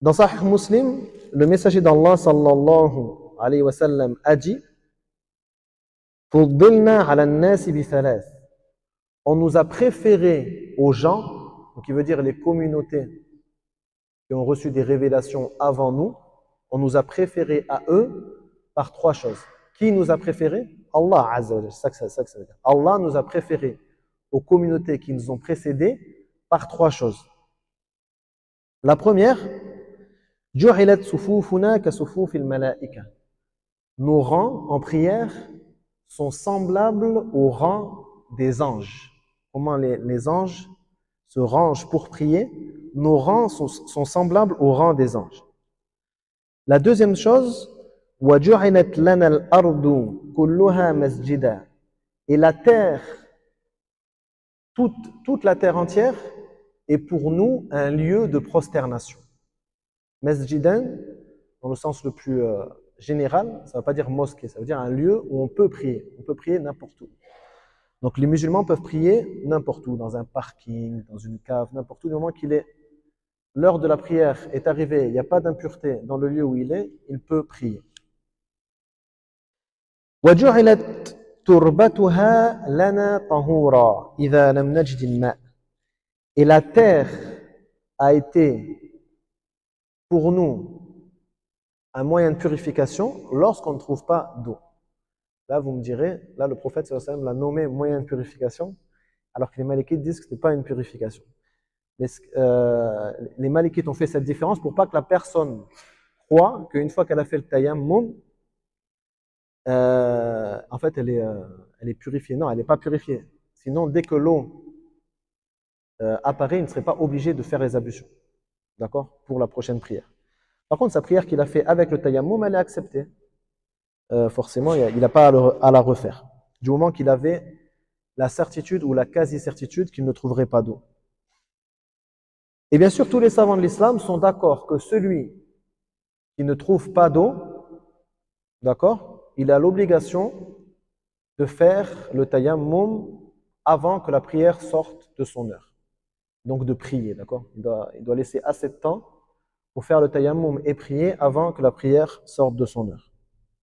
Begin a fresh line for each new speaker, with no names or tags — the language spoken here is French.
Dans Sahih Muslim, le messager d'Allah sallallahu alayhi wa sallam a dit فُضِّلْنَا عَلَى النَّاسِ بِثَلَاثٍ. On nous a préféré aux gens, donc qui veut dire les communautés qui ont reçu des révélations avant nous, on nous a préféré à eux par trois choses. Qui nous a préféré? Allah Azza wa Jalla. C'est ça que ça veut dire. Allah nous a préféré aux communautés qui nous ont précédés par trois choses. La première, جُعِلَتْ صُفُوفُنَا كَصُفُوفِ الْمَلَائِكَةِ. Nos rangs en prière sont semblables aux rangs des anges. Comment les anges se rangent pour prier? Nos rangs sont semblables aux rangs des anges. La deuxième chose, وَجُعِلَتْ لَنَا الْأَرْضُ كُلُّهَا مَسْجِدًا. Et la terre, toute la terre entière, est pour nous un lieu de prosternation. Masjidan, dans le sens le plus général, ça ne veut pas dire mosquée, ça veut dire un lieu où on peut prier. On peut prier n'importe où. Donc les musulmans peuvent prier n'importe où, dans un parking, dans une cave, n'importe où, du moment qu'il est l'heure de la prière est arrivée, il n'y a pas d'impureté dans le lieu où il est, il peut prier. وَجُعِلَتْ تُرْبَتُهَا لَنَا طَهُورًا إِذَا لَمْ نَجْدِ الْمَاءَ. Et la terre a été pour nous un moyen de purification lorsqu'on ne trouve pas d'eau. Là, vous me direz, là, le prophète sallallahu alayhi wa sallam l'a nommé moyen de purification, alors que les Malikites disent que ce n'est pas une purification. Les Malikites ont fait cette différence pour pas que la personne croit qu'une fois qu'elle a fait le tayammum, en fait, elle est purifiée. Non, elle n'est pas purifiée. Sinon, dès que l'eau apparaît, il ne serait pas obligé de faire les ablutions. D'accord? Pour la prochaine prière. Par contre, sa prière qu'il a fait avec le tayammum, elle est acceptée. Forcément, il n'a pas à la refaire. Du moment qu'il avait la certitude ou la quasi-certitude qu'il ne trouverait pas d'eau. Et bien sûr, tous les savants de l'islam sont d'accord que celui qui ne trouve pas d'eau, d'accord, il a l'obligation de faire le tayammum avant que la prière sorte de son heure. Donc de prier, d'accord? Il doit laisser assez de temps pour faire le tayammum et prier avant que la prière sorte de son heure.